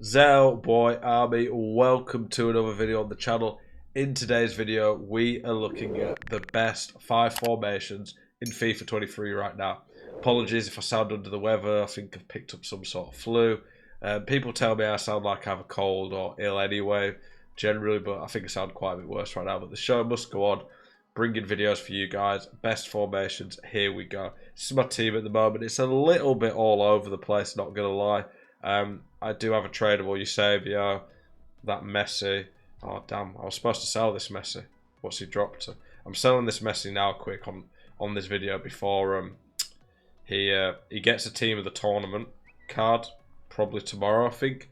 Zel Boy Army, welcome to another video on the channel. In today's video, we are looking at the best 5 formations in FIFA 23 right now. Apologies if I sound under the weather, I think I've picked up some sort of flu. People tell me I sound like I have a cold or ill anyway, generally, but I think I sound quite a bit worse right now. But the show must go on, bringing videos for you guys. Best formations, here we go. This is my team at the moment. It's a little bit all over the place, not going to lie. I do have a tradable Eusebio, that Messi. Oh damn! I was supposed to sell this Messi. What's he dropped to? I'm selling this Messi now, quick on this video before he gets a team of the tournament card probably tomorrow. I think.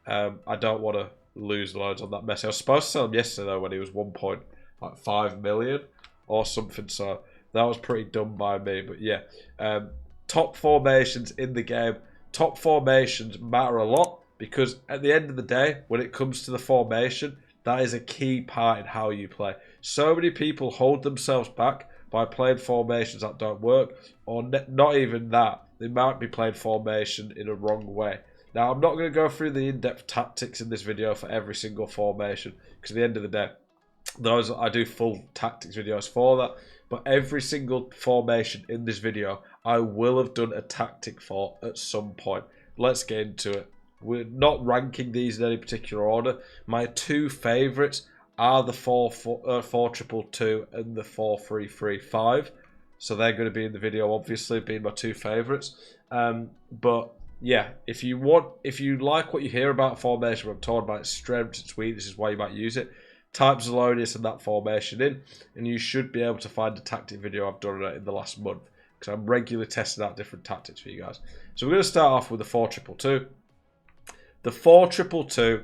I don't want to lose loads on that Messi. I was supposed to sell him yesterday though when he was 1.5 million or something. So that was pretty dumb by me. But yeah, top formations in the game. Top formations matter a lot because at the end of the day, when it comes to the formation, that is a key part in how you play. So many people hold themselves back by playing formations that don't work, or not even that. They might be playing formation in a wrong way. Now, I'm not going to go through the in-depth tactics in this video for every single formation because at the end of the day, I do full tactics videos for that. But every single formation in this video, I will have done a tactic for at some point. Let's get into it. We're not ranking these in any particular order. My two favourites are the 4-2-2 and the 4-3-3-5. So they're going to be in the video, obviously, being my two favourites. But yeah, if you like what you hear about formation, I'm talking about its strengths, its weaknesses, why you might use it, type Zelonius and that formation in, and you should be able to find a tactic video I've done in the last month because I'm regularly testing out different tactics for you guys. So we're going to start off with the 4-2-2. The 4-2-2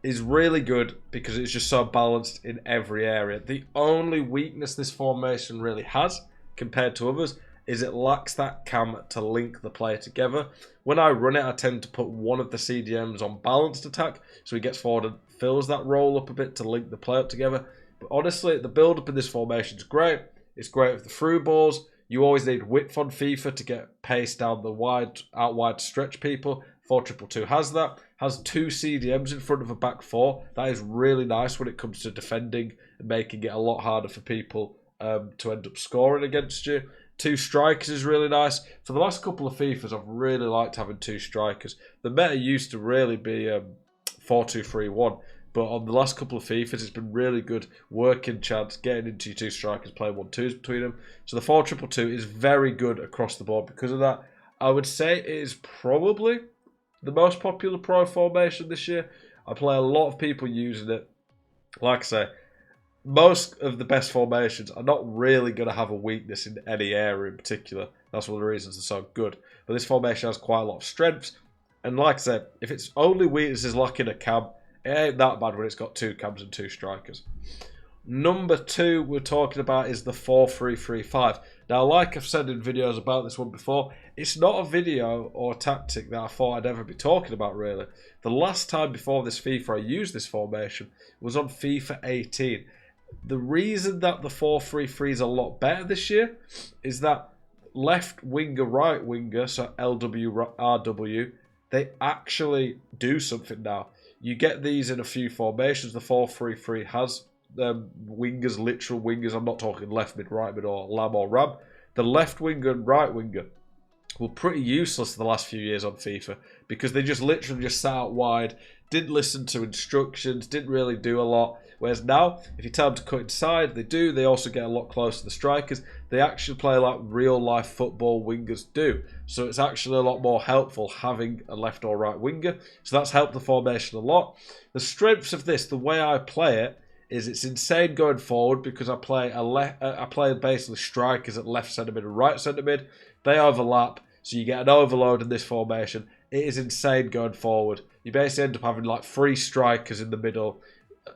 is really good because it's just so balanced in every area. The only weakness this formation really has compared to others is it lacks that cam to link the player together. When I run it, I tend to put one of the CDMs on balanced attack, so he gets forward and fills that role up a bit to link the player up together. But honestly, the build-up in this formation is great. It's great with the through balls. You always need width on FIFA to get pace down the out wide to stretch people. 4-2-2 has that. Has two CDMs in front of a back four. That is really nice when it comes to defending and making it a lot harder for people to end up scoring against you. Two strikers is really nice. For the last couple of FIFAs, I've really liked having two strikers. The meta used to really be 4-2-3-1, but on the last couple of FIFAs, it's been really good working chance, getting into your two strikers, playing 1-2s between them. So the 4-2-2 is very good across the board because of that. I would say it is probably the most popular pro formation this year. I play a lot of people using it. Like I say, most of the best formations are not really going to have a weakness in any area in particular. That's one of the reasons they're so good. But this formation has quite a lot of strengths. And like I said, if its only weakness is lacking a cam, it ain't that bad when it's got two cams and two strikers. Number two we're talking about is the 4-3-3-5. Now, like I've said in videos about this one before, it's not a video or a tactic that I thought I'd ever be talking about, really. The last time before this FIFA I used this formation was on FIFA 18. The reason that the 4-3-3 is a lot better this year is that left winger, right winger, so LW, RW, they actually do something now. You get these in a few formations. The 4-3-3 has wingers, literal wingers. I'm not talking left mid, right mid, or lam or ram. The left winger and right winger were pretty useless the last few years on FIFA because they just literally just sat out wide, didn't listen to instructions, didn't really do a lot. Whereas now, if you tell them to cut inside, they do. They also get a lot closer to the strikers. They actually play like real-life football wingers do. So it's actually a lot more helpful having a left or right winger. So that's helped the formation a lot. The strengths of this, the way I play it, is it's insane going forward because I play basically strikers at left centre mid and right centre mid. They overlap, so you get an overload in this formation. It is insane going forward. You basically end up having like 3 strikers in the middle,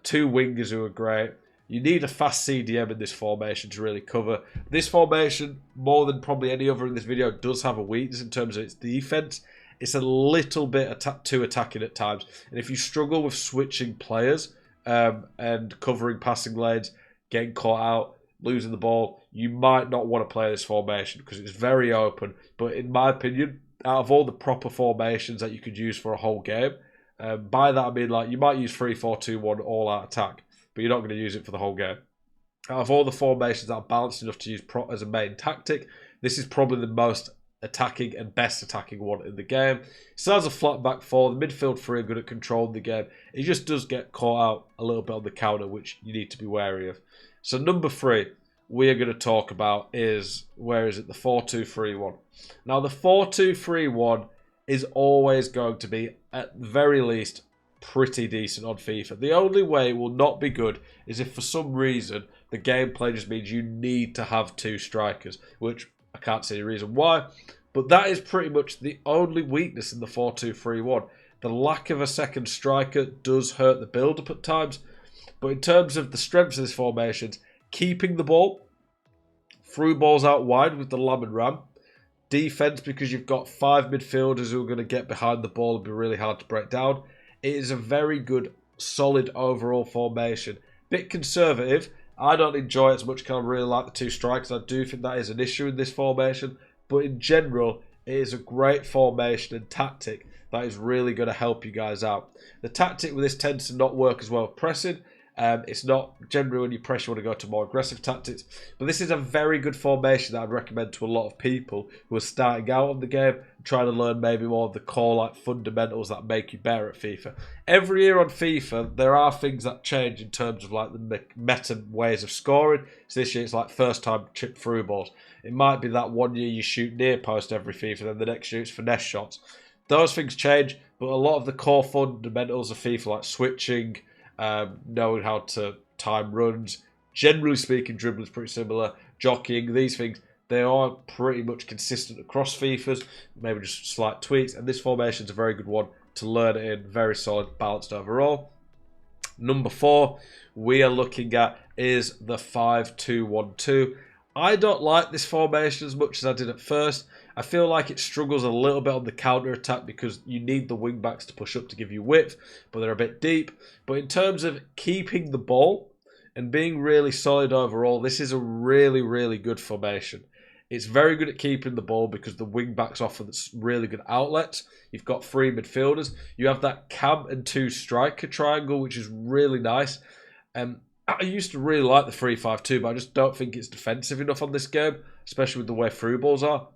2 wingers who are great. You need a fast CDM in this formation to really cover. This formation, more than probably any other in this video, does have a weakness in terms of its defense. It's a little bit too attacking at times. And if you struggle with switching players and covering passing lanes, getting caught out, losing the ball, you might not want to play this formation because it's very open. But in my opinion, out of all the proper formations that you could use for a whole game, By that I mean, like, you might use 3-4-2-1 all-out attack, but you're not going to use it for the whole game. Out of all the formations that are balanced enough to use as a main tactic, this is probably the most attacking and best attacking one in the game. It still has a flat back four. The midfield three are good at controlling the game. It just does get caught out a little bit on the counter, which you need to be wary of. So number 3 we are going to talk about is, where is it? The 4-2-3-1. Now the 4-2-3-1 is always going to be, at the very least, pretty decent on FIFA. The only way it will not be good is if for some reason the gameplay just means you need to have 2 strikers, which I can't see a reason why, but that is pretty much the only weakness in the 4-2-3-1. The lack of a second striker does hurt the build-up at times, but in terms of the strengths of this formation, keeping the ball, through balls out wide with the Lamb and Ram, defense because you've got 5 midfielders who are going to get behind the ball and be really hard to break down. It is a very good, solid overall formation. Bit conservative. I don't enjoy it as much because I really like the 2 strikers. I do think that is an issue in this formation. But in general, it is a great formation and tactic that is really going to help you guys out. The tactic with this tends to not work as well with pressing. It's not generally when you press, you want to go to more aggressive tactics. But this is a very good formation that I'd recommend to a lot of people who are starting out on the game and trying to learn maybe more of the core like fundamentals that make you better at FIFA. Every year on FIFA, there are things that change in terms of like the meta ways of scoring. So this year it's like first time chip through balls. It might be that one year you shoot near post every FIFA, then the next year it's finesse shots. Those things change, but a lot of the core fundamentals of FIFA, like switching, knowing how to time runs, generally speaking, dribbling is pretty similar, jockeying, these things, they are pretty much consistent across FIFAs, maybe just slight tweaks, and this formation is a very good one to learn it in, very solid, balanced overall. Number 4 we are looking at is the 5-2-1-2. I don't like this formation as much as I did at first. I feel like it struggles a little bit on the counter-attack because you need the wing-backs to push up to give you width, but they're a bit deep. But in terms of keeping the ball and being really solid overall, this is a really, really good formation. It's very good at keeping the ball because the wing-backs offer really good outlets. You've got 3 midfielders. You have that cam and 2 striker triangle, which is really nice. I used to really like the 3-5-2, but I just don't think it's defensive enough on this game, especially with the way through balls are.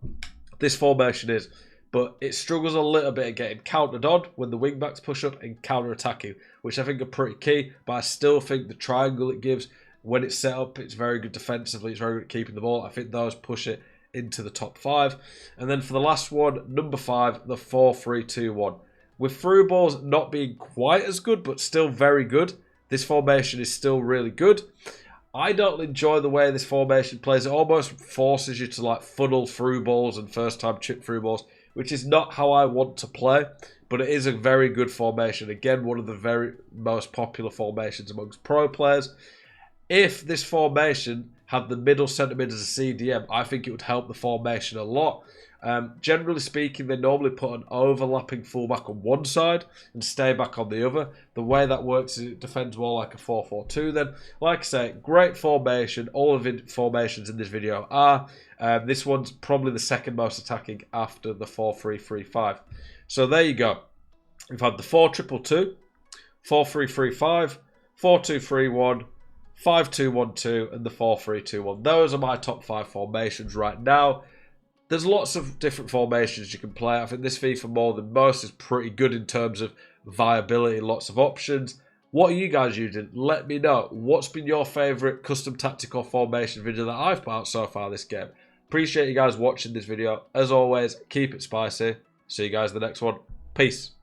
This formation is, but it struggles a little bit at getting countered on when the wing-backs push up and counter-attacking, which I think are pretty key, but I still think the triangle it gives, when it's set up, it's very good defensively, it's very good at keeping the ball. I think those push it into the top 5. And then for the last one, number 5, the 4-3-2-1. With through balls not being quite as good, but still very good, this formation is still really good. I don't enjoy the way this formation plays. It almost forces you to like funnel through balls and first time chip through balls, which is not how I want to play, but it is a very good formation. Again, one of the very most popular formations amongst pro players. If this formation had the middle centre mid as a CDM, I think it would help the formation a lot. Generally speaking, they normally put an overlapping fullback on one side and stay back on the other. The way that works is it defends more like a 4-4-2 then. Like I say, great formation. All of the formations in this video are. This one's probably the second most attacking after the 4-3-3-5. So there you go. We've had the 4-2-2-2, 4-3-3-5, 4-2-3-1, 5-2-1-2 and the 4-3-2-1. Those are my top 5 formations right now. There's lots of different formations you can play. I think this FIFA more than most is pretty good in terms of viability, lots of options. What are you guys using? Let me know. What's been your favourite custom tactical formation video that I've put out so far this game? Appreciate you guys watching this video. As always, keep it spicy. See you guys in the next one. Peace.